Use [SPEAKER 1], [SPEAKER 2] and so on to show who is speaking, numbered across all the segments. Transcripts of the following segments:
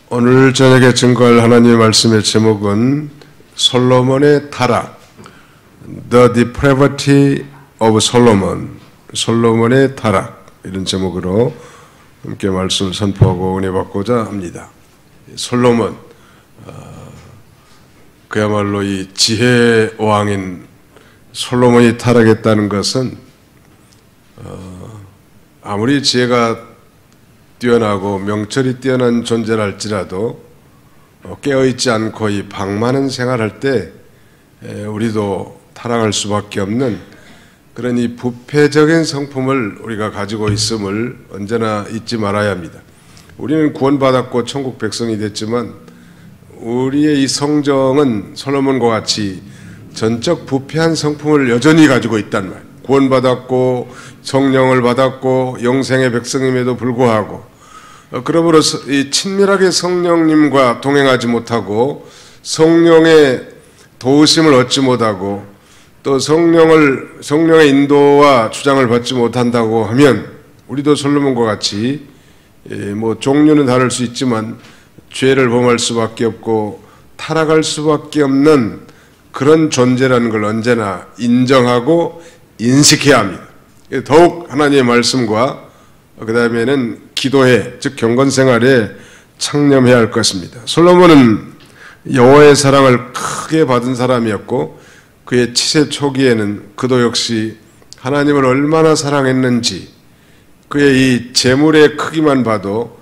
[SPEAKER 1] 오늘 저녁에 증거할 하나님의 말씀의 제목은 솔로몬의 타락, The Depravity of Solomon, 솔로몬의 타락, 이런 제목으로 함께 말씀을 선포하고 은혜 받고자 합니다. 솔로몬, 그야말로 이 지혜의 왕인 솔로몬이 타락했다는 것은 아무리 지혜가 뛰어나고 명철이 뛰어난 존재랄지라도 깨어있지 않고 이 방만한 생활할 때 우리도 타락할 수밖에 없는 그런 이 부패적인 성품을 우리가 가지고 있음을 언제나 잊지 말아야 합니다. 우리는 구원받았고 천국 백성이 됐지만 우리의 이 성정은 솔로몬과 같이 전적 부패한 성품을 여전히 가지고 있단 말이에요. 구원받았고 성령을 받았고 영생의 백성임에도 불구하고 그러므로서 이 친밀하게 성령님과 동행하지 못하고 성령의 도우심을 얻지 못하고 또 성령의 인도와 주장을 받지 못한다고 하면 우리도 솔로몬과 같이 뭐 종류는 다를 수 있지만 죄를 범할 수밖에 없고 타락할 수밖에 없는 그런 존재라는 걸 언제나 인정하고 인식해야 합니다. 더욱 하나님의 말씀과 그 다음에는 기도회, 즉 경건생활에 창념해야 할 것입니다. 솔로몬은 여호와의 사랑을 크게 받은 사람이었고 그의 치세 초기에는 그도 역시 하나님을 얼마나 사랑했는지 그의 이 재물의 크기만 봐도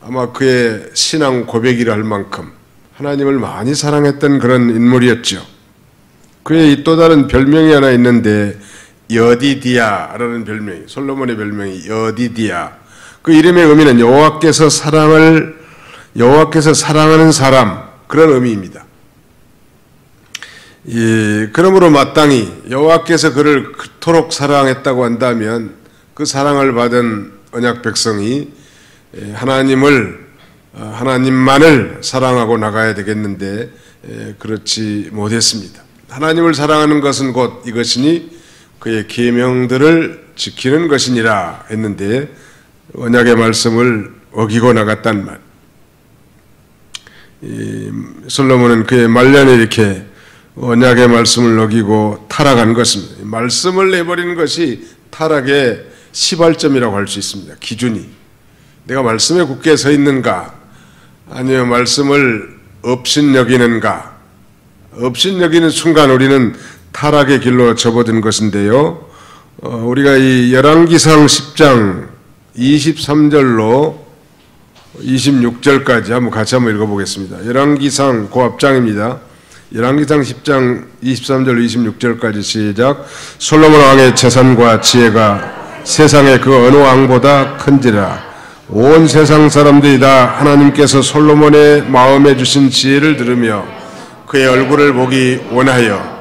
[SPEAKER 1] 아마 그의 신앙 고백이라 할 만큼 하나님을 많이 사랑했던 그런 인물이었죠. 그의 또 다른 별명이 하나 있는데 여디디아라는 별명이, 솔로몬의 별명이 여디디아. 그 이름의 의미는 여호와께서 사랑하는 사람, 그런 의미입니다. 그러므로 마땅히 여호와께서 그를 그토록 사랑했다고 한다면 그 사랑을 받은 언약 백성이 하나님만을 사랑하고 나가야 되겠는데 그렇지 못했습니다. 하나님을 사랑하는 것은 곧 이것이니 그의 계명들을 지키는 것이니라 했는데 언약의 말씀을 어기고 나갔단 말. 솔로몬은 그의 말년에 이렇게 언약의 말씀을 어기고 타락한 것입니다. 말씀을 내버리는 것이 타락의 시발점이라고 할 수 있습니다. 기준이. 내가 말씀에 굳게 서 있는가 아니면 말씀을 업신여기는가. 업신여기는 순간 우리는 타락의 길로 접어든 것인데요. 우리가 이 열왕기상 10장 23절로 26절까지 같이 한번 읽어보겠습니다. 열왕기상 그 앞장입니다. 열왕기상 10장 23절 26절까지 시작. 솔로몬 왕의 재산과 지혜가 세상의 그 어느 왕보다 큰지라. 온 세상 사람들이 다 하나님께서 솔로몬의 마음에 주신 지혜를 들으며 그의 얼굴을 보기 원하여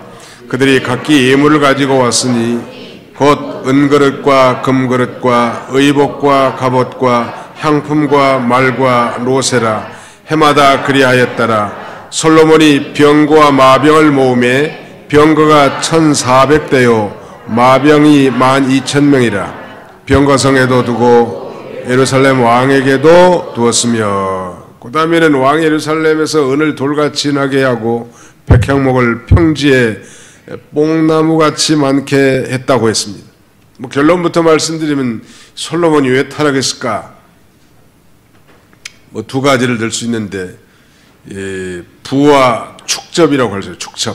[SPEAKER 1] 그들이 각기 예물을 가지고 왔으니 곧 은그릇과 금그릇과 의복과 갑옷과 향품과 말과 노새라. 해마다 그리하였더라. 솔로몬이 병거와 마병을 모으매 병거가 1400대요 마병이 12,000명이라. 병거성에도 두고 예루살렘 왕에게도 두었으며 그 다음에는 왕 예루살렘에서 은을 돌같이 나게 하고 백향목을 평지에 뽕나무같이 많게 했다고 했습니다. 결론부터 말씀드리면 솔로몬이 왜 타락했을까? 두 가지를 들 수 있는데 부와 축접이라고 하죠. 축접.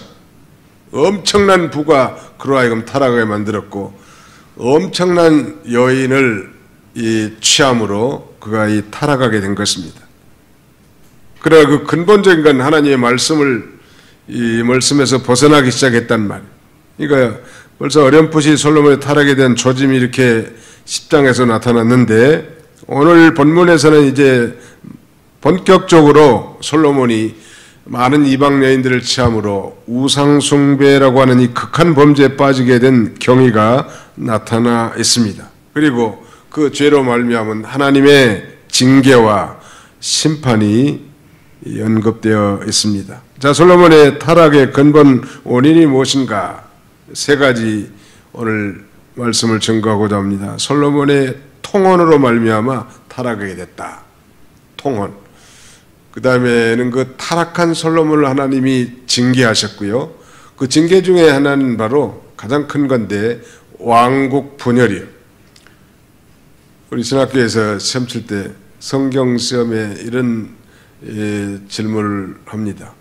[SPEAKER 1] 엄청난 부가 그로 하여금 타락하게 만들었고 엄청난 여인을 취함으로 그가 타락하게 된 것입니다. 그러나 그 근본적인 건 하나님의 말씀에서 벗어나기 시작했단 말이에요. 그러니까 벌써 어렴풋이 솔로몬의 타락에 대한 조짐이 이렇게 10장에서 나타났는데 오늘 본문에서는 이제 본격적으로 솔로몬이 많은 이방 여인들을 취함으로 우상숭배라고 하는 이 극한 범죄에 빠지게 된 경위가 나타나 있습니다. 그리고 그 죄로 말미암은 하나님의 징계와 심판이 언급되어 있습니다. 자, 솔로몬의 타락의 근본 원인이 무엇인가? 세 가지 오늘 말씀을 증거하고자 합니다. 솔로몬의 통혼으로 말미암아 타락하게 됐다. 통혼. 그 다음에는 그 타락한 솔로몬을 하나님이 징계하셨고요. 그 징계 중에 하나는 바로 가장 큰 건데 왕국 분열이에요. 우리 신학교에서 시험 칠 때 성경 시험에 이런 질문을 합니다.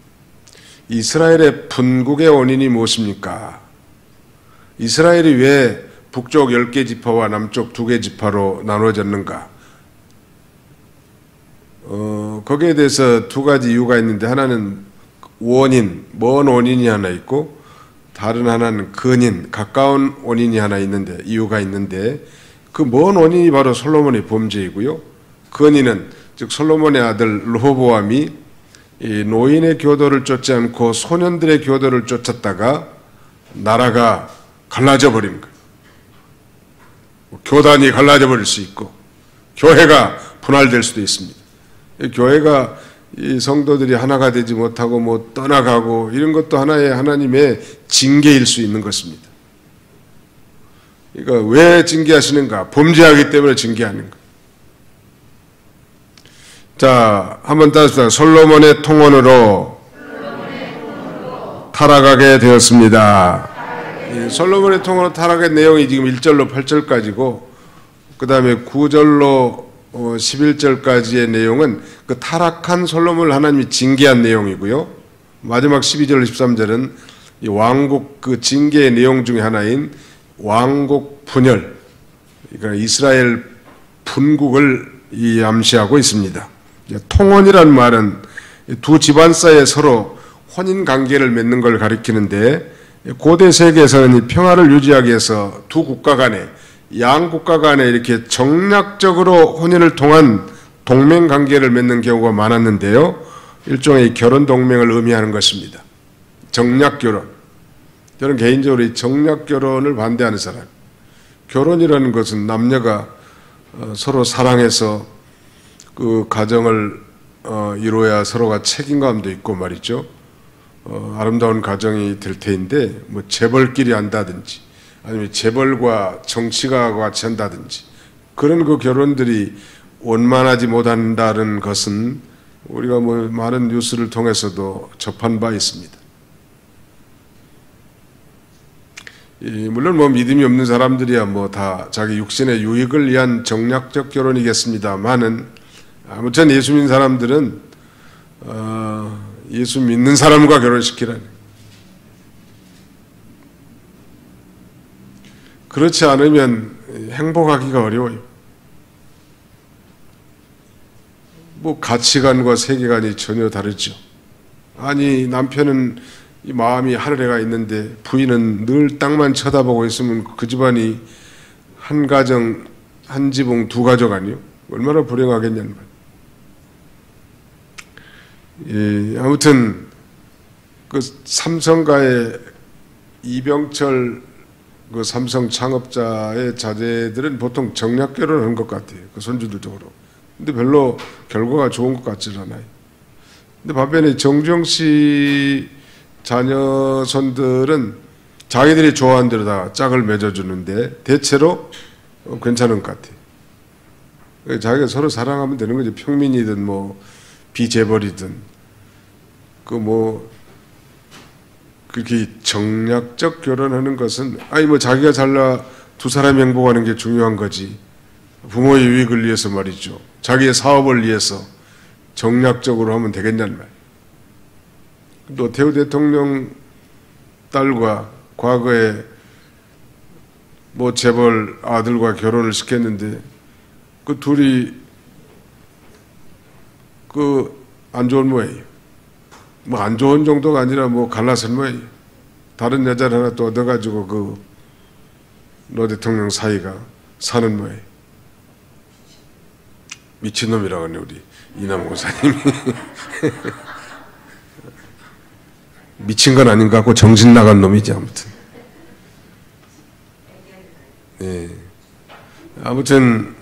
[SPEAKER 1] 이스라엘의 분국의 원인이 무엇입니까? 이스라엘이 왜 북쪽 10개 지파와 남쪽 2개 지파로 나눠졌는가? 거기에 대해서 두 가지 이유가 있는데, 하나는 원인, 먼 원인이 하나 있고, 다른 하나는 근인, 가까운 원인이 하나 있는데, 이유가 있는데, 그 먼 원인이 바로 솔로몬의 범죄이고요. 근인은 즉 솔로몬의 아들 르호보암이 이 노인의 교도를 쫓지 않고 소년들의 교도를 쫓았다가 나라가 갈라져 버린 거예요. 교단이 갈라져 버릴 수 있고 교회가 분할될 수도 있습니다. 교회가 이 성도들이 하나가 되지 못하고 뭐 떠나가고 이런 것도 하나의 하나님의 징계일 수 있는 것입니다. 그러니까 왜 징계하시는가? 범죄하기 때문에 징계하는 거. 자, 한번 따집시다. 솔로몬의 통원으로 타락하게 되었습니다. 솔로몬의 통원으로 타락의 내용이 지금 1절로 8절까지고, 그 다음에 9절로 11절까지의 내용은 그 타락한 솔로몬을 하나님이 징계한 내용이고요. 마지막 12절 13절은 이 왕국 그 징계의 내용 중에 하나인 왕국 분열, 그러니까 이스라엘 분국을 암시하고 있습니다. 통혼이라는 말은 두 집안 사이에 서로 혼인 관계를 맺는 걸 가리키는데, 고대 세계에서는 이 평화를 유지하기 위해서 두 국가 간에, 양 국가 간에 이렇게 정략적으로 혼인을 통한 동맹 관계를 맺는 경우가 많았는데요. 일종의 결혼 동맹을 의미하는 것입니다. 정략 결혼. 저는 개인적으로 이 정략 결혼을 반대하는 사람. 결혼이라는 것은 남녀가 서로 사랑해서 그 가정을 이루어야 서로가 책임감도 있고 말이죠. 아름다운 가정이 될 테인데, 뭐 재벌끼리 한다든지 아니면 재벌과 정치가 같이 한다든지 그런 그 결혼들이 원만하지 못한다는 것은 우리가 뭐 많은 뉴스를 통해서도 접한 바 있습니다. 물론 뭐 믿음이 없는 사람들이야 뭐 다 자기 육신의 유익을 위한 정략적 결혼이겠습니다만은, 아무튼 예수 믿는 사람들은 예수 믿는 사람과 결혼시키라니. 그렇지 않으면 행복하기가 어려워요. 뭐 가치관과 세계관이 전혀 다르죠. 아니 남편은 이 마음이 하늘에 가 있는데 부인은 늘 땅만 쳐다보고 있으면 그 집안이 한 가정, 한 지붕, 두 가족 아니요? 얼마나 불행하겠냐는 말. 아무튼 그 삼성가의 이병철 그 삼성 창업자의 자제들은 보통 정략 결혼을 한 것 같아요. 그 손주들 쪽으로. 근데 별로 결과가 좋은 것 같지는 않아요. 근데 반면에 정주영 씨 자녀손들은 자기들이 좋아하는 대로 다 짝을 맺어주는데 대체로 괜찮은 것 같아요. 자기가 서로 사랑하면 되는 거지. 평민이든 뭐 비재벌이든 그 뭐 그렇게 정략적 결혼하는 것은 아니 뭐 자기가 잘나 두 사람이 행복하는 게 중요한 거지. 부모의 유익을 위해서 말이죠. 자기의 사업을 위해서 정략적으로 하면 되겠냐는 말. 노태우 대통령 딸과 과거에 뭐 재벌 아들과 결혼을 시켰는데 그 둘이 그 안 좋은 모양이에요. 뭐 안 좋은 정도가 아니라 뭐 갈라선 모양이에요. 다른 여자를 하나 또 얻어가지고 그 노 대통령 사이가 사는 모양이에요. 미친놈이라고 하네 우리 이남 고사님이. 미친 건 아닌 것 같고 정신 나간 놈이지 아무튼. 네. 아무튼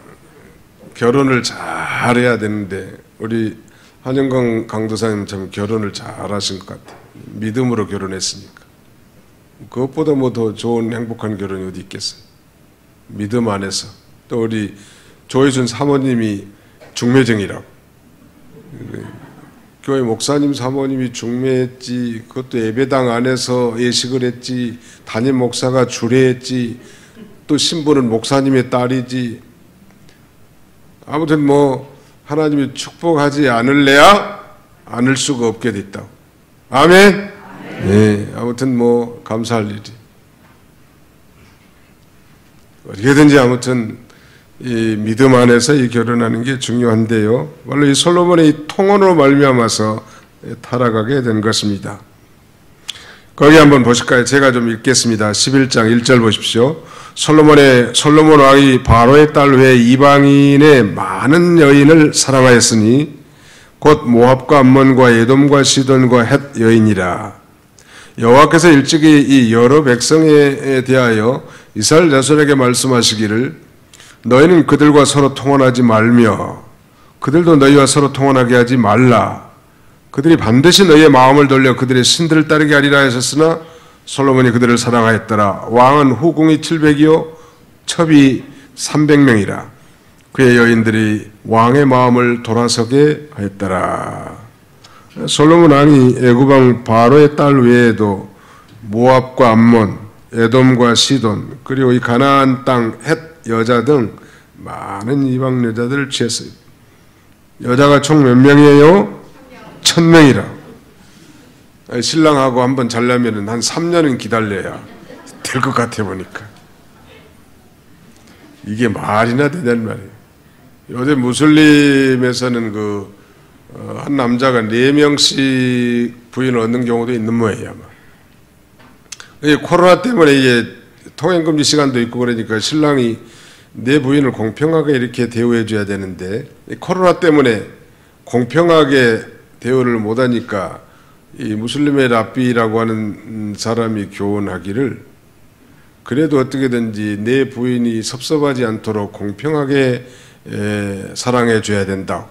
[SPEAKER 1] 결혼을 잘해야 되는데 우리 한영광 강도사님 참 결혼을 잘하신 것 같아요. 믿음으로 결혼했으니까. 그것보다 뭐 더 좋은 행복한 결혼이 어디 있겠어요. 믿음 안에서. 또 우리 조혜순 사모님이 중매쟁이라고. 교회 목사님 사모님이 중매했지, 그것도 예배당 안에서 예식을 했지, 담임 목사가 주례했지, 또 신부는 목사님의 딸이지. 아무튼 뭐 하나님이 축복하지 않을래야 않을 수가 없게 됐다고. 아멘. 네, 아무튼 뭐 감사할 일이. 어떻게든지 아무튼 이 믿음 안에서 이 결혼하는 게 중요한데요. 원로 이 솔로몬의 이 통언으로 말미암아서 타락하게 된 것입니다. 거기 한번 보실까요? 제가 좀 읽겠습니다. 11장 1절 보십시오. 솔로몬 왕이 바로의 딸 외에 이방인의 많은 여인을 사랑하였으니 곧 모압과 암몬과 에돔과 시돈과 헷 여인이라. 여호와께서 일찍이 이 여러 백성에 대하여 이스라엘 자손에게 말씀하시기를 너희는 그들과 서로 통혼하지 말며 그들도 너희와 서로 통혼하게 하지 말라. 그들이 반드시 너희의 마음을 돌려 그들의 신들을 따르게 하리라 하셨으나 솔로몬이 그들을 사랑하였더라. 왕은 후궁이 700이요 첩이 300명이라. 그의 여인들이 왕의 마음을 돌아서게 하였더라. 솔로몬 왕이 애굽 왕 바로의 딸 외에도 모압과 암몬, 에돔과 시돈, 그리고 이 가나안 땅 헷 여자 등 많은 이방 여자들을 취했어요. 여자가 총 몇 명이에요? 1000명이라. 신랑하고 한번 잘려면 한 3년은 기다려야 될 것 같아 보니까. 이게 말이나 되냐는 말이에요. 요새 무슬림에서는 한 남자가 4명씩 부인을 얻는 경우도 있는 모양이야. 코로나 때문에 이게 통행금지 시간도 있고 그러니까 신랑이 내 부인을 공평하게 이렇게 대우해 줘야 되는데 코로나 때문에 공평하게 대우를 못하니까 이 무슬림의 랍비라고 하는 사람이 교훈하기를 그래도 어떻게든지 내 부인이 섭섭하지 않도록 공평하게 사랑해 줘야 된다고.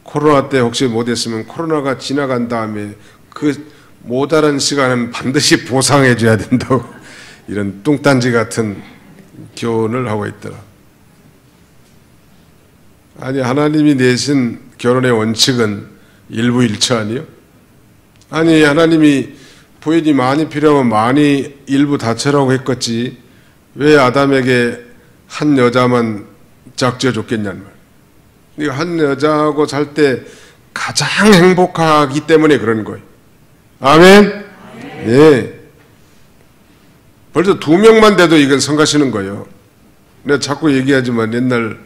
[SPEAKER 1] 코로나 때 혹시 못했으면 코로나가 지나간 다음에 그 모자란 시간은 반드시 보상해 줘야 된다고 이런 뚱딴지 같은 교훈을 하고 있더라. 아니 하나님이 내신 결혼의 원칙은 일부일처 아니요? 아니 하나님이 부인이 많이 필요하면 많이 일부 다처라고 했겠지 왜 아담에게 한 여자만 짝지어 줬겠냐는 말. 한 여자하고 살 때 가장 행복하기 때문에 그런 거예요. 아멘? 네. 벌써 2명만 돼도 이건 성가시는 거예요. 내가 자꾸 얘기하지만 옛날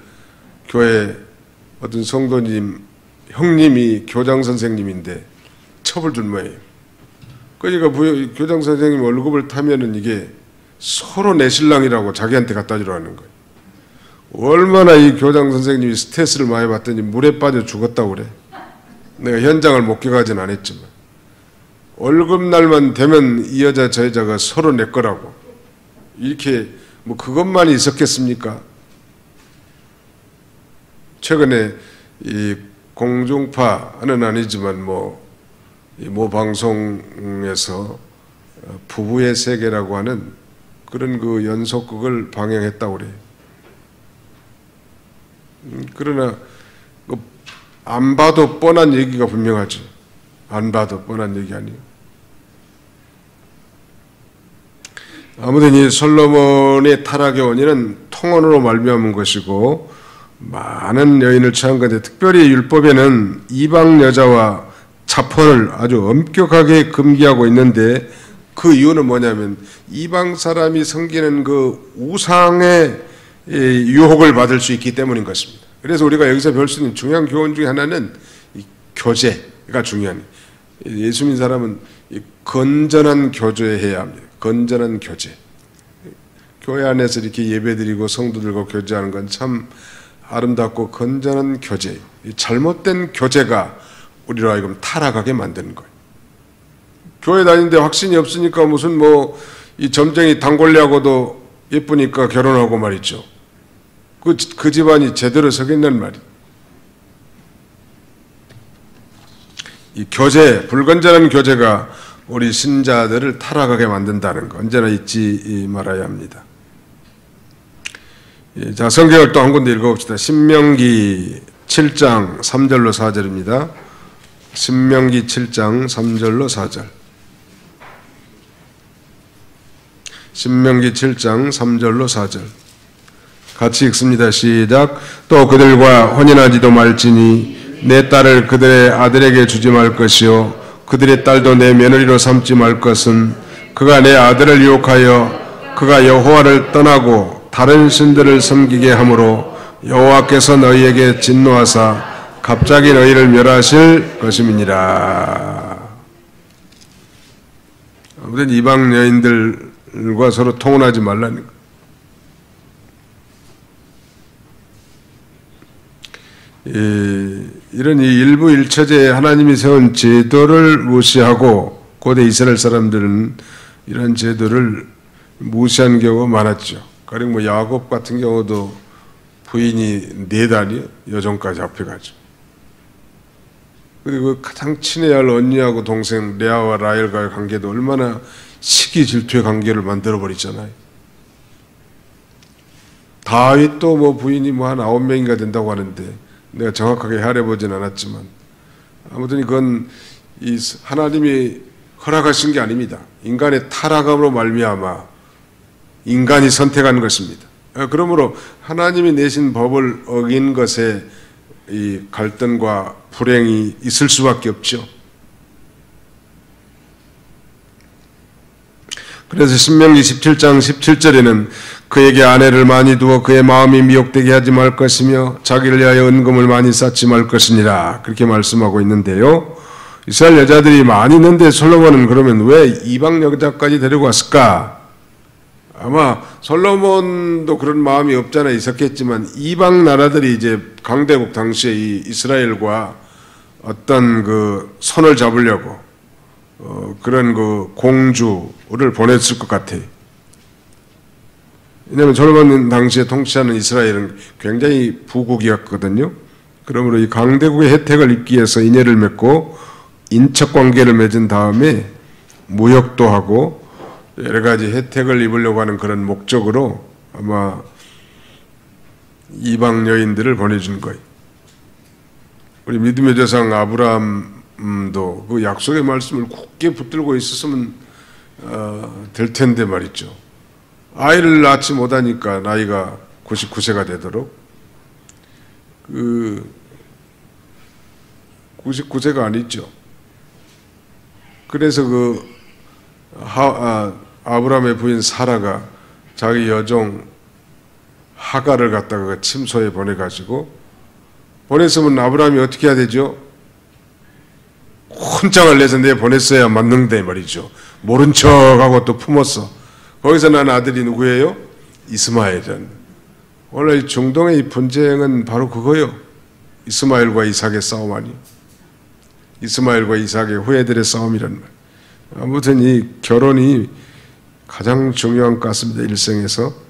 [SPEAKER 1] 교회 어떤 성도님, 형님이 교장 선생님인데 첩을 준 모양이에요. 그러니까 교장 선생님 월급을 타면은 이게 서로 내 신랑이라고 자기한테 갖다 주러 하는 거예요. 얼마나 이 교장 선생님이 스트레스를 많이 받더니 물에 빠져 죽었다고 그래. 내가 현장을 목격하진 않았지만 월급날만 되면 이 여자 저 여자가 서로 내 거라고 이렇게 뭐 그것만 있었겠습니까? 최근에 이 공중파는 아니지만 모 방송에서 부부의 세계라고 하는 그런 그 연속극을 방영했다고 그래요. 그러나 안 봐도 뻔한 얘기가 분명하죠. 안 봐도 뻔한 얘기 아니에요. 아무튼 이 솔로몬의 타락의 원인은 통혼으로 말미암은 것이고 많은 여인을 취한 건데 특별히 율법에는 이방 여자와 자폰을 아주 엄격하게 금기하고 있는데 그 이유는 뭐냐면 이방 사람이 섬기는 그 우상의 유혹을 받을 수 있기 때문인 것입니다. 그래서 우리가 여기서 배울 수 있는 중요한 교훈 중에 하나는 이 교제가 중요한. 예수 믿는 사람은 건전한 교제해야 합니다. 건전한 교제. 교회 안에서 이렇게 예배드리고 성도들과 교제하는 건 참 아름답고 건전한 교제. 잘못된 교제가 우리로 하여금 타락하게 만드는 거예요. 교회 다니는데 확신이 없으니까 무슨 이 점쟁이 단골리하고도 예쁘니까 결혼하고 말이죠. 그 집안이 제대로 서겠냐는 말이에요. 이 교제, 불건전한 교제가 우리 신자들을 타락하게 만든다는 거 언제나 잊지 말아야 합니다. 자, 성경을 또 한 군데 읽어봅시다. 신명기 7장 3절로 4절입니다. 신명기 7장 3절로 4절. 신명기 7장 3절로 4절. 같이 읽습니다. 시작. 또 그들과 혼인하지도 말지니 내 딸을 그들의 아들에게 주지 말 것이요 그들의 딸도 내 며느리로 삼지 말 것은 그가 내 아들을 유혹하여 그가 여호와를 떠나고 다른 신들을 섬기게 하므로 여호와께서 너희에게 진노하사 갑자기 너희를 멸하실 것임이니라. 아무튼 이방 여인들과 서로 통혼하지 말라는 것. 이런 이 일부 일처제에 하나님이 세운 제도를 무시하고 고대 이스라엘 사람들은 이런 제도를 무시한 경우가 많았죠. 가령 뭐 야곱 같은 경우도 부인이 4달이요 여종까지 앞에가죠. 그리고 가장 친해야 할 언니하고 동생 레아와 라헬과의 관계도 얼마나 시기 질투의 관계를 만들어 버리잖아요. 다윗도 뭐 부인이 뭐 한 9명인가 된다고 하는데 내가 정확하게 헤아려보진 않았지만 아무튼 그건 이 하나님이 허락하신 게 아닙니다. 인간의 타락함으로 말미암아 인간이 선택한 것입니다. 그러므로 하나님이 내신 법을 어긴 것에 이 갈등과 불행이 있을 수밖에 없죠. 그래서 신명기 17장 17절에는 그에게 아내를 많이 두어 그의 마음이 미혹되게 하지 말 것이며 자기를 위하여 은금을 많이 쌓지 말 것이니라 그렇게 말씀하고 있는데요. 이스라엘 여자들이 많이 있는데 솔로몬은 그러면 왜 이방 여자까지 데리고 왔을까? 아마 솔로몬도 그런 마음이 없잖아 있었겠지만 이방 나라들이 이제 강대국 당시에 이 이스라엘과 어떤 그 손을 잡으려고 그런 그 공주를 보냈을 것 같아요. 왜냐하면 솔로몬 당시에 통치하는 이스라엘은 굉장히 부국이었거든요. 그러므로 이 강대국의 혜택을 입기 위해서 인연을 맺고 인척 관계를 맺은 다음에 무역도 하고 여러 가지 혜택을 입으려고 하는 그런 목적으로 아마 이방 여인들을 보내준 거예요. 우리 믿음의 조상 아브라함도 그 약속의 말씀을 굳게 붙들고 있었으면 될 텐데 말이죠. 아이를 낳지 못하니까 나이가 99세가 되도록 99세가 아니죠. 그래서 아브라함의 부인 사라가 자기 여종 하가를 갖다가 침소에 보내가지고 보냈으면 아브라함이 어떻게 해야 되죠? 혼장을 내서 보냈어야 맞는데 말이죠. 모른 척하고 또 품었어. 거기서 난 아들이 누구예요? 이스마엘은. 원래 중동의 이 분쟁은 바로 그거예요. 이스마엘과 이삭의 싸움 아니에요. 이스마엘과 이삭의 후예들의 싸움이란 말. 아무튼 이 결혼이 가장 중요한 것 같습니다. 일생에서.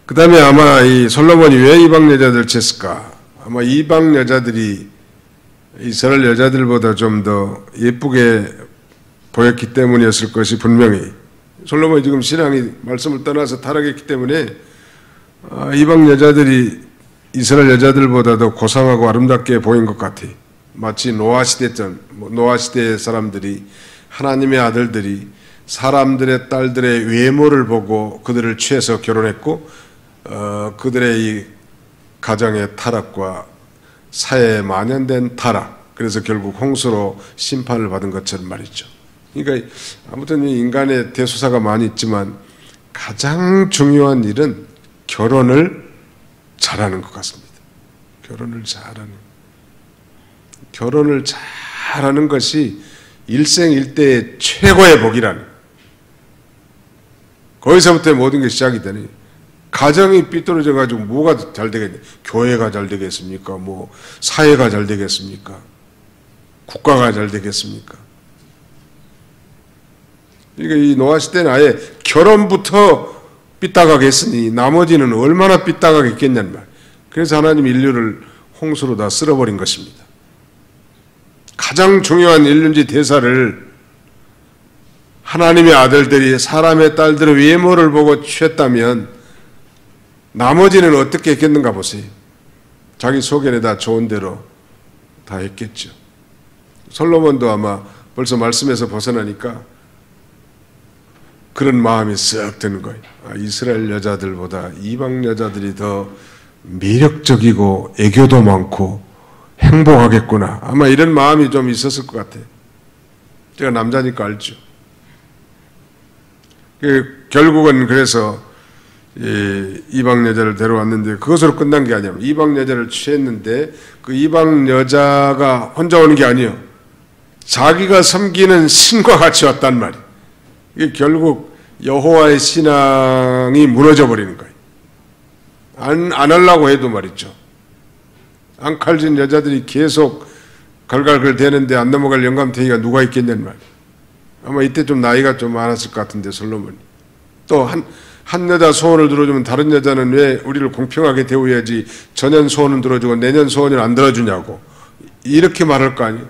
[SPEAKER 1] 그 다음에 아마 이 솔로몬이 왜 이방 여자들을 쳤을까? 아마 이방 여자들이 이스라엘 여자들보다 좀 더 예쁘게 보였기 때문이었을 것이 분명히. 솔로몬이 지금 신앙이 말씀을 떠나서 타락했기 때문에 이방 여자들이 이스라엘 여자들보다도 고상하고 아름답게 보인 것 같아요. 마치 노아 시대의 사람들이 하나님의 아들들이 사람들의 딸들의 외모를 보고 그들을 취해서 결혼했고 그들의 이 가정의 타락과 사회에 만연된 타락, 그래서 결국 홍수로 심판을 받은 것처럼 말이죠. 그러니까 아무튼 인간의 대소사가 많이 있지만 가장 중요한 일은 결혼을 잘하는 것 같습니다. 결혼을 잘하는 것이 일생일대의 최고의 복이라는. 거기서부터 모든 게 시작이 되니 가정이 삐뚤어져 가지고 뭐가 잘 되겠냐? 교회가 잘 되겠습니까? 뭐 사회가 잘 되겠습니까? 국가가 잘 되겠습니까? 그러니까 이 노아 시대는 아예 결혼부터 삐딱하게 했으니 나머지는 얼마나 삐딱하게 했겠냐는 말. 그래서 하나님 인류를 홍수로 다 쓸어버린 것입니다. 가장 중요한 인륜지 대사를 하나님의 아들들이 사람의 딸들의 외모를 보고 취했다면 나머지는 어떻게 했겠는가 보세요. 자기 소견에다 좋은 대로 다 했겠죠. 솔로몬도 아마 벌써 말씀에서 벗어나니까 그런 마음이 쓱 드는 거예요. 이스라엘 여자들보다 이방 여자들이 더 매력적이고 애교도 많고 행복하겠구나. 아마 이런 마음이 좀 있었을 것 같아요. 제가 남자니까 알죠. 결국은 그래서 이방 여자를 데려왔는데 그것으로 끝난 게 아니야. 이방 여자를 취했는데 그 이방 여자가 혼자 오는 게 아니에요. 자기가 섬기는 신과 같이 왔단 말이에요. 이게 결국 여호와의 신앙이 무너져 버리는 거예요. 안 하려고 해도 말이죠. 앙칼진 여자들이 계속 갈갈글 대는데 안 넘어갈 영감탱이가 누가 있겠냐는 말이에요. 아마 이때 좀 나이가 좀 많았을 것 같은데 솔로몬이. 또 한 여자 소원을 들어주면 다른 여자는 왜 우리를 공평하게 대우해야지 전년 소원은 들어주고 내년 소원은 안 들어주냐고 이렇게 말할 거 아니에요.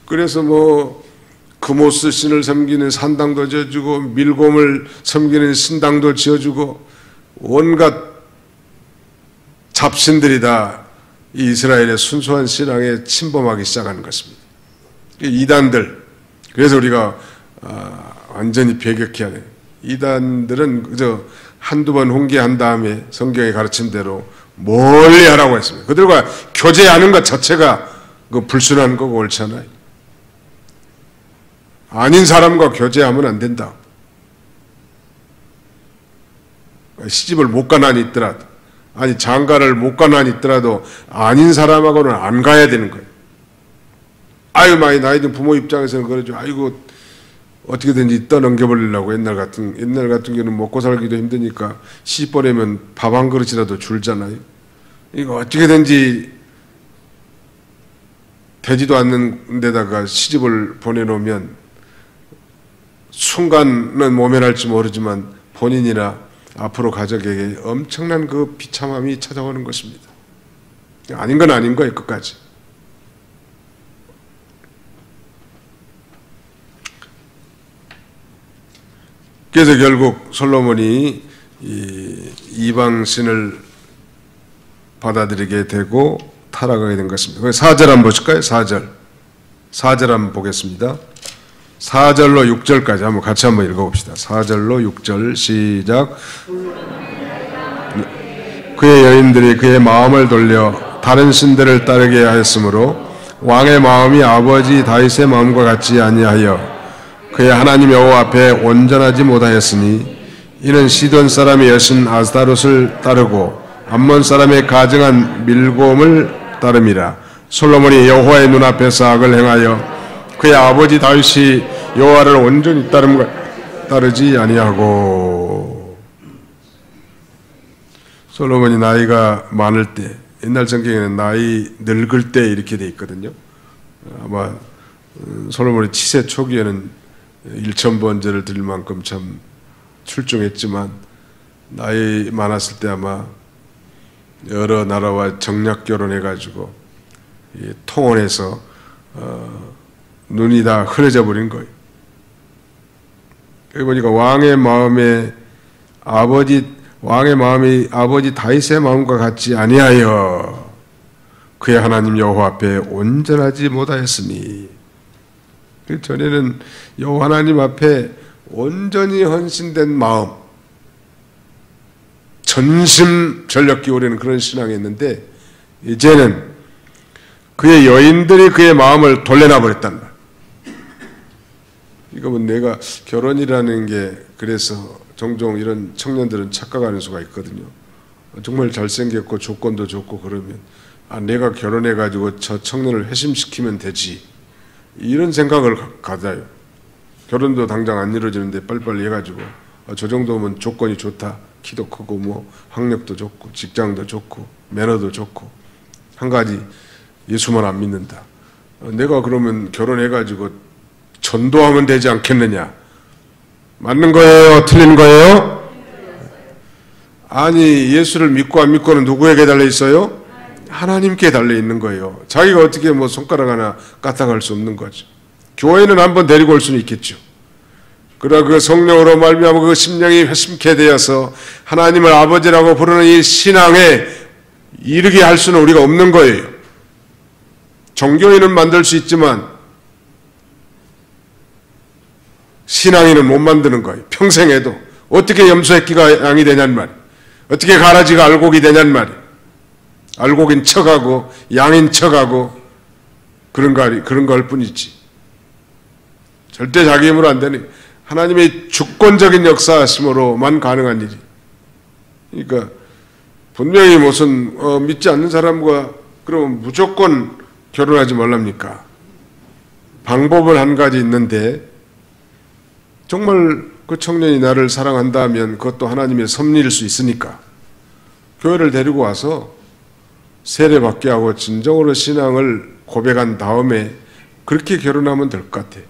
[SPEAKER 1] 그래서 뭐 금오스 신을 섬기는 산당도 지어주고 밀곰을 섬기는 신당도 지어주고 온갖 잡신들이 다 이스라엘의 순수한 신앙에 침범하기 시작하는 것입니다. 이단들, 그래서 우리가 완전히 배격해야 돼요. 이단들은 그저 한두 번 훈계한 다음에 성경의 가르침대로 멀리 하라고 했습니다. 그들과 교제하는 것 자체가 그 불순한 거고 옳지 않아요. 아닌 사람과 교제하면 안 된다. 시집을 못 간 한이 있더라도, 아니 장가를 못 간 한이 있더라도 아닌 사람하고는 안 가야 되는 거예요. 아유 많이 나이 든 부모 입장에서는 그러죠. 아이고 어떻게든지 떠넘겨버리려고 옛날 같은 경우는 먹고 살기도 힘드니까 시집 보내면 밥 한 그릇이라도 줄잖아요. 이거 어떻게든지 되지도 않는 데다가 시집을 보내놓으면 순간은 모면할지 모르지만 본인이나 앞으로 가족에게 엄청난 그 비참함이 찾아오는 것입니다. 아닌 건 아닌 거예요, 끝까지. 그래서 결국 솔로몬이 이방 신을 받아들이게 되고 타락하게 된 것입니다. 4절 한번 보실까요? 4절 한번 보겠습니다. 4절로 6절까지 한번 같이 한번 읽어봅시다. 4절로 6절 시작. 그의 여인들이 그의 마음을 돌려 다른 신들을 따르게 하였으므로 왕의 마음이 아버지 다윗의 마음과 같지 아니하여 그의 하나님 여호와 앞에 온전하지 못하였으니 이는 시돈 사람의 여신 아스타롯을 따르고 암몬 사람의 가증한 밀곰을 따름이라. 솔로몬이 여호와의 눈앞에서 악을 행하여 그의 아버지 다윗이 여호와를 온전히 따르지 아니하고. 솔로몬이 나이가 많을 때, 옛날 성경에는 나이 늙을 때 이렇게 돼 있거든요. 아마 솔로몬이 치세 초기에는 1000번제를 드릴 만큼 참 출중했지만 나이 많았을 때 아마 여러 나라와 정략 결혼해가지고 통혼해서 눈이 다 흐려져 버린 거예요. 여기 보니까 왕의 마음이 아버지 다윗의 마음과 같지 아니하여 그의 하나님 여호와 앞에 온전하지 못하였으니. 전에는 여호와 하나님 앞에 온전히 헌신된 마음, 전심전력 기울이는 그런 신앙이었는데 이제는 그의 여인들이 그의 마음을 돌려놔 버렸단 말이에요. 이거 뭐 내가 결혼이라는 게 그래서 종종 이런 청년들은 착각하는 수가 있거든요. 정말 잘생겼고 조건도 좋고 그러면 내가 결혼해가지고 저 청년을 회심시키면 되지, 이런 생각을 가져요. 결혼도 당장 안 이루어지는데 빨리빨리 해가지고 저 정도면 조건이 좋다. 키도 크고 뭐 학력도 좋고 직장도 좋고 매너도 좋고 한 가지 예수만 안 믿는다. 내가 그러면 결혼해가지고 전도하면 되지 않겠느냐? 맞는 거예요? 틀린 거예요? 아니 예수를 믿고 안 믿고는 누구에게 달려 있어요? 하나님께 달려 있는 거예요. 자기가 어떻게 뭐 손가락 하나 까딱할 수 없는 거죠. 교회는 한번 데리고 올 수는 있겠죠. 그러나 그 성령으로 말미암아 그 심령이 회심케 되어서 하나님을 아버지라고 부르는 이 신앙에 이르게 할 수는 우리가 없는 거예요. 종교인은 만들 수 있지만 신앙인은 못 만드는 거예요. 평생 해도. 어떻게 염소새끼가 양이 되냔 말이에요. 어떻게 가라지가 알곡이 되냔 말이에요. 알곡인 척하고 양인 척하고 그런 걸 뿐이지. 절대 자기 힘으로 안 되는, 하나님의 주권적인 역사심으로만 가능한 일이. 그러니까 분명히 무슨 믿지 않는 사람과 그러면 무조건 결혼하지 말랍니까? 방법은 한 가지 있는데, 정말 그 청년이 나를 사랑한다면 그것도 하나님의 섭리일 수 있으니까 교회를 데리고 와서 세례받게 하고 진정으로 신앙을 고백한 다음에 그렇게 결혼하면 될 것 같아요.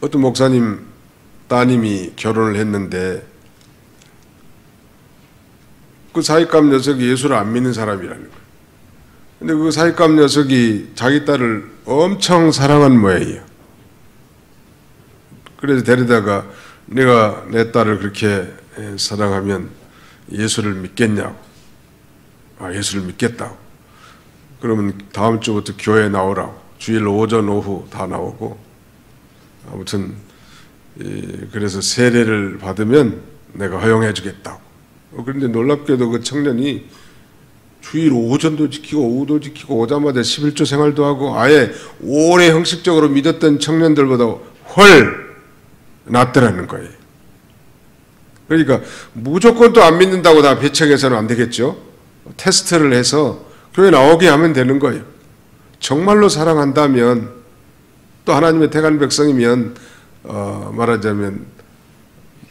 [SPEAKER 1] 어떤 목사님 따님이 결혼을 했는데 그 사익감 녀석이 예수를 안 믿는 사람이라는 거예요. 근데 그 사익감 녀석이 자기 딸을 엄청 사랑한 모양이에요. 그래서 데려다가 내가 내 딸을 그렇게 사랑하면 예수를 믿겠냐고. 아, 예수를 믿겠다고. 그러면 다음 주부터 교회에 나오라고. 주일 오전 오후 다 나오고. 아무튼 그래서 세례를 받으면 내가 허용해 주겠다고. 그런데 놀랍게도 그 청년이 주일 오전도 지키고 오후도 지키고 오자마자 11조 생활도 하고 아예 오래 형식적으로 믿었던 청년들보다 훨 낫더라는 거예요. 그러니까 무조건 또 안 믿는다고 다 배척해서는 안 되겠죠. 테스트를 해서 교회 나오게 하면 되는 거예요. 정말로 사랑한다면 또 하나님의 택한 백성이면 말하자면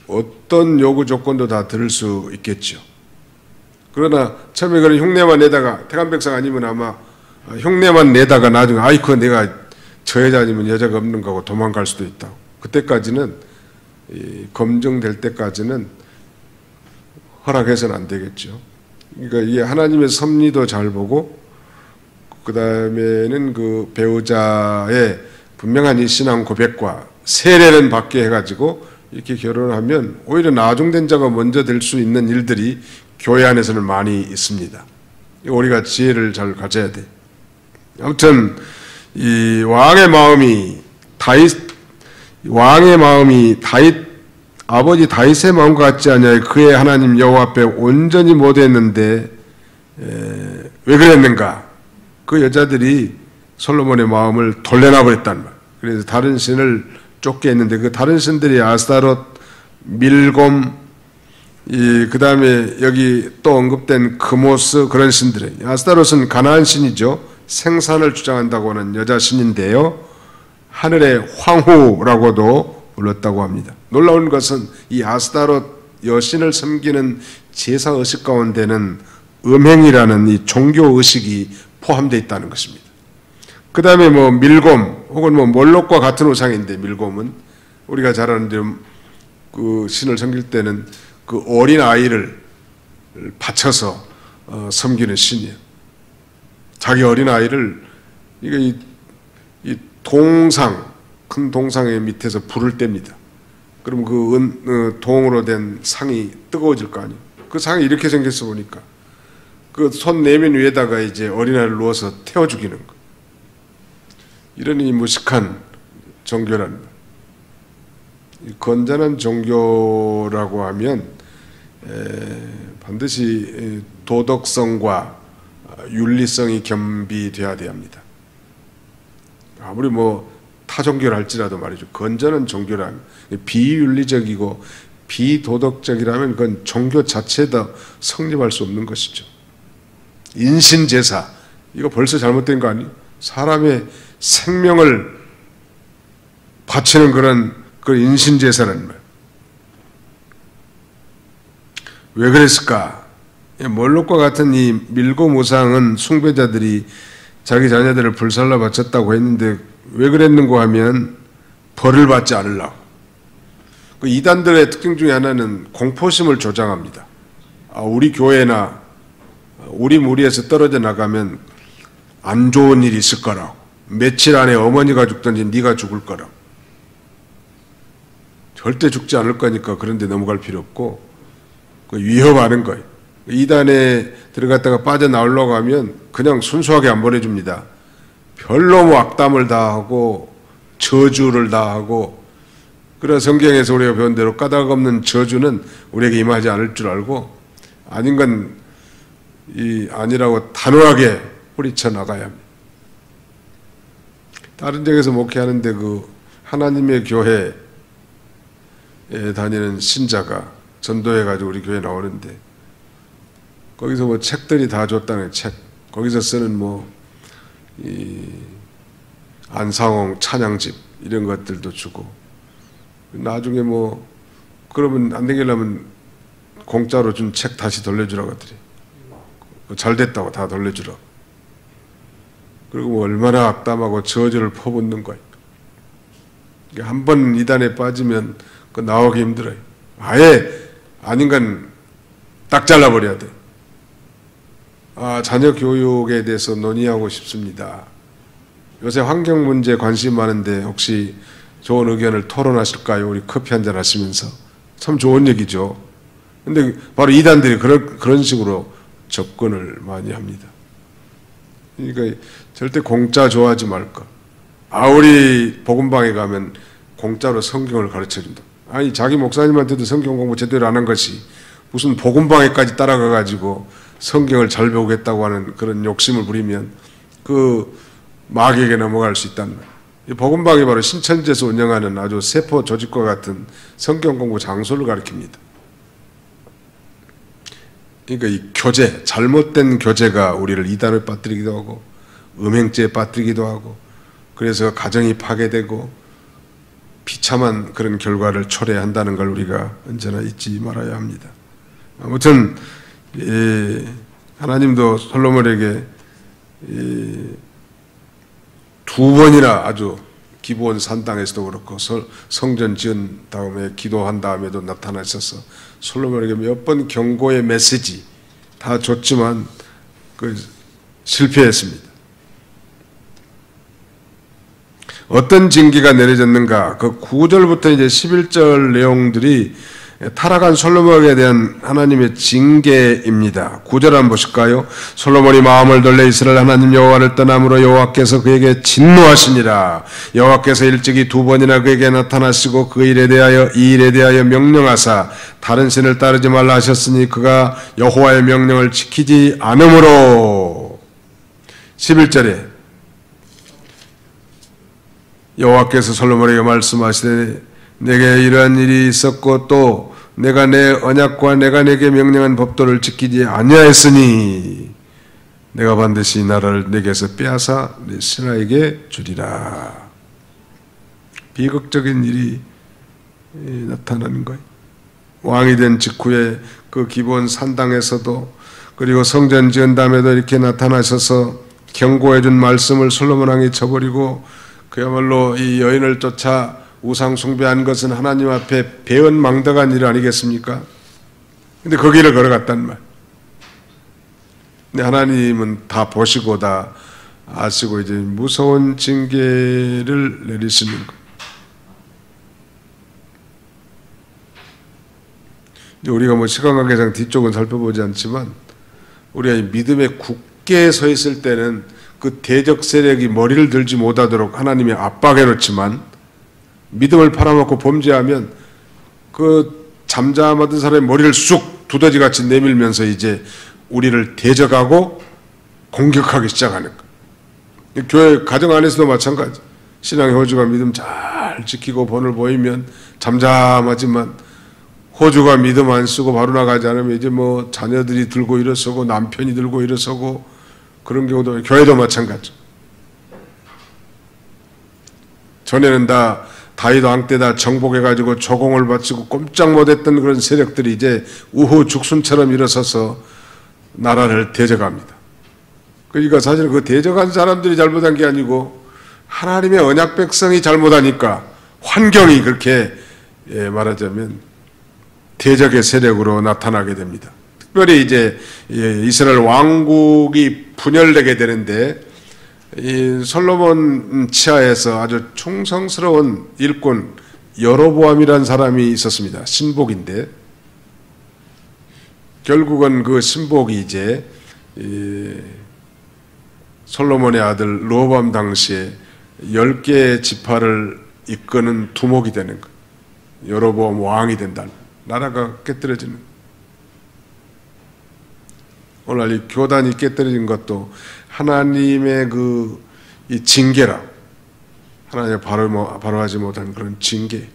[SPEAKER 1] 어떤 요구 조건도 다 들을 수 있겠죠. 그러나 처음에 그런 흉내만 내다가 택한 백성 아니면 아마 흉내만 내다가 나중에 아이고 내가 저 여자 아니면 여자가 없는 거고 도망갈 수도 있다고. 그때까지는 검증될 때까지는 허락해서는 안 되겠죠. 그러니까 이 하나님의 섭리도 잘 보고 그 다음에는 그 배우자의 분명한 이 신앙 고백과 세례는 받게 해가지고 이렇게 결혼하면 오히려 나중된 자가 먼저 될 수 있는 일들이 교회 안에서는 많이 있습니다. 우리가 지혜를 잘 가져야 돼. 아무튼 이 왕의 마음이 아버지 다윗의 마음과 같지 않냐. 그의 하나님 여호와 앞에 온전히 못했는데 왜 그랬는가? 그 여자들이 솔로몬의 마음을 돌려놔 버렸단 말. 그래서 다른 신을 쫓게 했는데 그 다른 신들이 아스타롯, 밀곰, 그 다음에 여기 또 언급된 크모스 그런 신들이에요. 아스타롯은 가나안 신이죠. 생산을 주장한다고 하는 여자 신인데요. 하늘의 황후라고도 불렀다고 합니다. 놀라운 것은 이 아스타롯 여신을 섬기는 제사 의식 가운데는 음행이라는 이 종교 의식이 포함되어 있다는 것입니다. 그 다음에 뭐 밀곰 혹은 뭐 몰록과 같은 우상인데 밀곰은 우리가 잘 아는데 그 신을 섬길 때는 그 어린 아이를 바쳐서 섬기는 신이에요. 자기 어린 아이를 이 동상 큰 동상의 밑에서 불을 뗍니다. 그럼 그 동으로 된 상이 뜨거워질 거 아니에요. 그 상이 이렇게 생겼어 보니까 그 손 내면 위에다가 이제 어린아이를 누워서 태워 죽이는 거. 이런 이 무식한 종교라는 거. 건전한 종교라고 하면 반드시 도덕성과 윤리성이 겸비돼야 합니다. 아무리 뭐 타종교를 할지라도 말이죠. 건전한 종교라면 비윤리적이고 비도덕적이라면 그건 종교 자체도 성립할 수 없는 것이죠. 인신제사 이거 벌써 잘못된 거 아니에요? 사람의 생명을 바치는 그런 인신제사라는 말. 왜 그랬을까? 몰록과 같은 이 밀곰 우상은 숭배자들이 자기 자녀들을 불살라 바쳤다고 했는데 왜 그랬는고 하면 벌을 받지 않으려고. 그 이단들의 특징 중에 하나는 공포심을 조장합니다. 우리 교회나 우리 무리에서 떨어져 나가면 안 좋은 일이 있을 거라고. 며칠 안에 어머니가 죽든지 네가 죽을 거라고. 절대 죽지 않을 거니까 그런 데 넘어갈 필요 없고 그 위협하는 거예요. 이단에 들어갔다가 빠져나오려고 하면 그냥 순수하게 안 보내줍니다. 별로 뭐 악담을 다 하고 저주를 다 하고, 그런 성경에서 우리가 배운 대로 까닭 없는 저주는 우리에게 임하지 않을 줄 알고 아닌 건 아니라고 단호하게 뿌리쳐 나가야 합니다. 다른 데에서 목회하는데 그 하나님의 교회에 다니는 신자가 전도해가지고 우리 교회에 나오는데 거기서 뭐 책들이 다 줬다는 책, 거기서 쓰는 안상홍 찬양집 이런 것들도 주고, 나중에 그러면 안 되겠려면 공짜로 준 책 다시 돌려주라고 하더래. 잘 됐다고 다 돌려주라고. 그리고 얼마나 악담하고 저주를 퍼붓는 거예요. 한 번 이단에 빠지면 나오기 힘들어요. 아예 아닌 건 딱 잘라버려야 돼. 자녀 교육에 대해서 논의하고 싶습니다. 요새 환경 문제 관심 많은데 혹시 좋은 의견을 토론하실까요? 우리 커피 한잔 하시면서. 참 좋은 얘기죠. 근데 바로 이단들이 그런 식으로 접근을 많이 합니다. 그러니까 절대 공짜 좋아하지 말까. 우리 복음방에 가면 공짜로 성경을 가르쳐준다. 아니, 자기 목사님한테도 성경 공부 제대로 안 한 것이 무슨 복음방에까지 따라가가지고 성경을 잘 배우겠다고 하는 그런 욕심을 부리면 그 마귀에게 넘어갈 수 있단 말이에요. 이 복음방이 바로 신천지에서 운영하는 아주 세포 조직과 같은 성경 공부 장소를 가리킵니다. 그러니까 이 교제, 잘못된 교제가 우리를 이단에 빠뜨리기도 하고 음행죄에 빠뜨리기도 하고, 그래서 가정이 파괴되고 비참한 그런 결과를 초래한다는 걸 우리가 언제나 잊지 말아야 합니다. 아무튼 하나님도 솔로몬에게 두 번이나 아주 기브온 산당에서도 그렇고 성전 지은 다음에 기도한 다음에도 나타나셔서 솔로몬에게 몇 번 경고의 메시지 다 줬지만 실패했습니다. 어떤 징계가 내려졌는가? 그 9절부터 이제 11절 내용들이 타락한 솔로몬에 대한 하나님의 징계입니다. 9절 한번 보실까요? 솔로몬이 마음을 돌려 이스라엘 하나님 여호와를 떠남으로 여호와께서 그에게 진노하시니라. 여호와께서 일찍이 두 번이나 그에게 나타나시고 이 일에 대하여 명령하사 다른 신을 따르지 말라 하셨으니 그가 여호와의 명령을 지키지 않으므로. 11절에 여호와께서 솔로몬에게 말씀하시되 내게 이러한 일이 있었고 또 내가 내 언약과 내가 내게 명령한 법도를 지키지 아니하였으니 내가 반드시 이 나라를 내게서 빼앗아 내 신하에게 주리라. 비극적인 일이 나타나는 거예요. 왕이 된 직후에 그 기브온 산당에서도, 그리고 성전 지은 다음에도 이렇게 나타나셔서 경고해 준 말씀을 솔로몬 왕이 저버리고 그야말로 이 여인을 쫓아 우상 숭배한 것은 하나님 앞에 배은망덕한 일 아니겠습니까? 근데 그 길을 걸어갔단 말. 근데 하나님은 다 보시고 다 아시고 이제 무서운 징계를 내리시는 거예요. 우리가 시간 관계상 뒤쪽은 살펴보지 않지만 우리가 믿음의 굳게 서 있을 때는 그 대적 세력이 머리를 들지 못하도록 하나님이 압박해 놓지만, 믿음을 팔아먹고 범죄하면 그 잠잠하던 사람의 머리를 쑥 두더지같이 내밀면서 이제 우리를 대적하고 공격하기 시작하는 거예요. 교회 가정 안에서도 마찬가지. 신앙의 호주가 믿음 잘 지키고 본을 보이면 잠잠하지만 호주가 믿음 안 쓰고 바로 나가지 않으면 이제 자녀들이 들고 일어서고 남편이 들고 일어서고, 그런 경우도 교회도 마찬가지. 전에는 다 다윗 왕 때 다 정복해가지고 조공을 바치고 꼼짝 못했던 그런 세력들이 이제 우후 죽순처럼 일어서서 나라를 대적합니다. 그러니까 사실 그 대적한 사람들이 잘못한 게 아니고 하나님의 언약 백성이 잘못하니까 환경이 그렇게 말하자면 대적의 세력으로 나타나게 됩니다. 특별히 이제 이스라엘 왕국이 분열되게 되는데, 이 솔로몬 치하에서 아주 충성스러운 일꾼 여로보암이라는 사람이 있었습니다. 신복인데 결국은 그 신복이 이제 솔로몬의 아들 르호보암 당시에 10개의 지파를 이끄는 두목이 되는 것. 여로보암 왕이 된다. 나라가 깨뜨려지는 것. 오늘 이 교단이 깨뜨려진 것도 하나님의 이 징계라. 하나님의 바로하지 못한 그런 징계.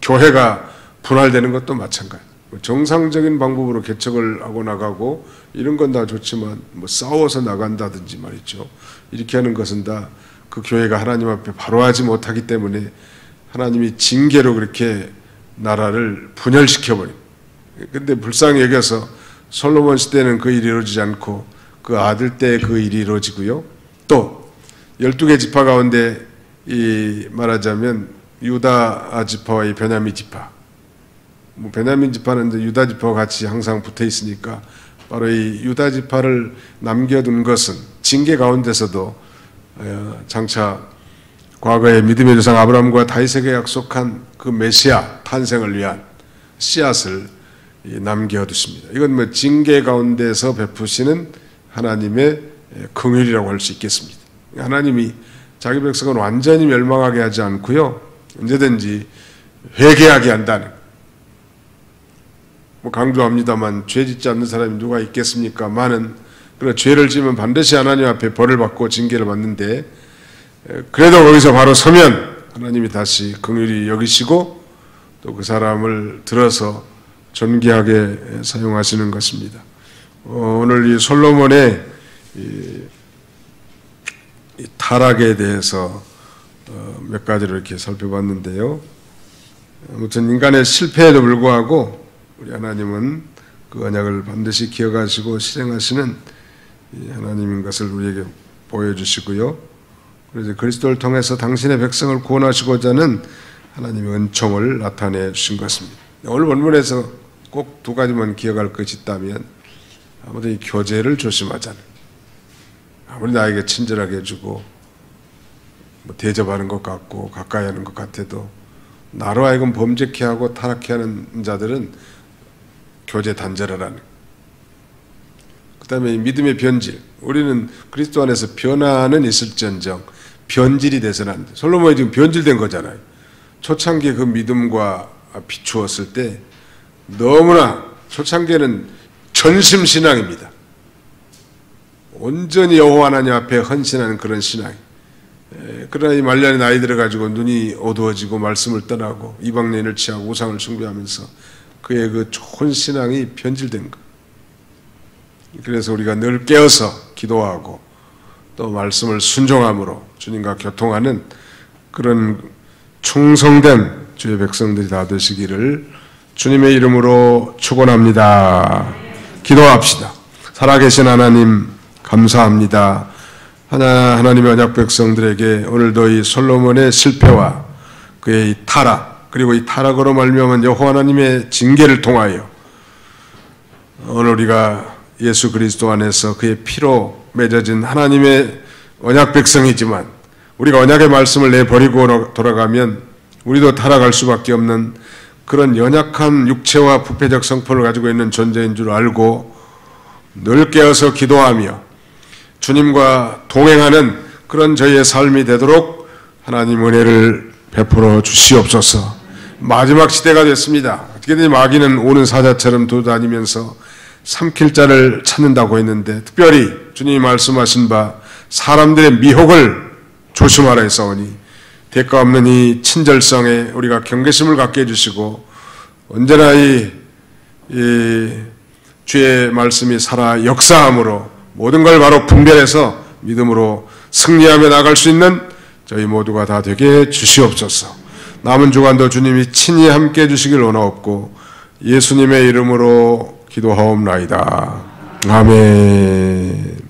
[SPEAKER 1] 교회가 분할되는 것도 마찬가지. 정상적인 방법으로 개척을 하고 나가고 이런 건 다 좋지만 싸워서 나간다든지 말이죠. 이렇게 하는 것은 다 그 교회가 하나님 앞에 바로하지 못하기 때문에 하나님이 징계로 그렇게 나라를 분열시켜버립니다. 근데 불쌍히 여겨서 솔로몬 시대는 그 일이 이루어지지 않고 그 아들 때 그 일이 이루어지고요. 또 12개 지파 가운데 말하자면 유다 지파와 이 베냐민 지파, 베냐민 지파는 이제 유다 지파와 같이 항상 붙어 있으니까 바로 이 유다 지파를 남겨둔 것은 징계 가운데서도 장차 과거의 믿음의 조상 아브라함과 다윗에게 약속한 그 메시아 탄생을 위한 씨앗을 남겨두십니다. 이건 징계 가운데서 베푸시는 하나님의 긍휼이라고 할 수 있겠습니다. 하나님이 자기 백성은 완전히 멸망하게 하지 않고요, 언제든지 회개하게 한다는, 강조합니다만 죄 짓지 않는 사람이 누가 있겠습니까? 많은. 그러나 죄를 지으면 반드시 하나님 앞에 벌을 받고 징계를 받는데, 그래도 거기서 바로 서면 하나님이 다시 긍휼히 여기시고 또 그 사람을 들어서 존귀하게 사용하시는 것입니다. 오늘 이 솔로몬의 이 타락에 대해서 몇 가지를 이렇게 살펴봤는데요. 아무튼 인간의 실패에도 불구하고 우리 하나님은 그 언약을 반드시 기억하시고 실행하시는 하나님인 것을 우리에게 보여주시고요. 그래서 그리스도를 통해서 당신의 백성을 구원하시고자 하는 하나님의 은총을 나타내 주신 것입니다. 오늘 본문에서 꼭 두 가지만 기억할 것이 있다면, 아무래도 이 교제를 조심하자는, 아무리 나에게 친절하게 해주고 대접하는 것 같고 가까이 하는 것 같아도 나로 하여금 범죄케 하고 타락케 하는 자들은 교제 단절하라는. 그 다음에 믿음의 변질. 우리는 그리스도 안에서 변화는 있을지언정 변질이 돼서는 안 돼. 솔로몬이 지금 변질된 거잖아요. 초창기에 그 믿음과 비추었을 때 너무나 초창기에는 전심신앙입니다. 온전히 여호와 하나님 앞에 헌신하는 그런 신앙. 그러나 이 말년에 나이 들어가지고 눈이 어두워지고 말씀을 떠나고 이방인을 취하고 우상을 숭배하면서 그의 그 좋은 신앙이 변질된 것. 그래서 우리가 늘 깨어서 기도하고 또 말씀을 순종함으로 주님과 교통하는 그런 충성된 주의 백성들이 다 되시기를 주님의 이름으로 축원합니다. 기도합시다. 살아계신 하나님 감사합니다. 하나님의 언약 백성들에게 오늘도 이 솔로몬의 실패와 그의 이 타락, 그리고 이 타락으로 말미암은 여호와 하나님의 징계를 통하여 오늘 우리가 예수 그리스도 안에서 그의 피로 맺어진 하나님의 언약 백성이지만 우리가 언약의 말씀을 내버리고 돌아가면 우리도 타락할 수밖에 없는 그런 연약한 육체와 부패적 성품을 가지고 있는 존재인 줄 알고 늘 깨어서 기도하며 주님과 동행하는 그런 저희의 삶이 되도록 하나님 은혜를 베풀어 주시옵소서. 마지막 시대가 됐습니다. 어떻게든 마귀는 오는 사자처럼 돌아다니면서 삼킬 자를 찾는다고 했는데, 특별히 주님이 말씀하신 바 사람들의 미혹을 조심하라 했사오니 대가 없는 이 친절성에 우리가 경계심을 갖게 해주시고 언제나 이 주의 말씀이 살아 역사함으로 모든 걸 바로 분별해서 믿음으로 승리하며 나갈 수 있는 저희 모두가 다 되게 주시옵소서. 남은 주간도 주님이 친히 함께 해주시길 원하옵고 예수님의 이름으로 기도하옵나이다. 아멘.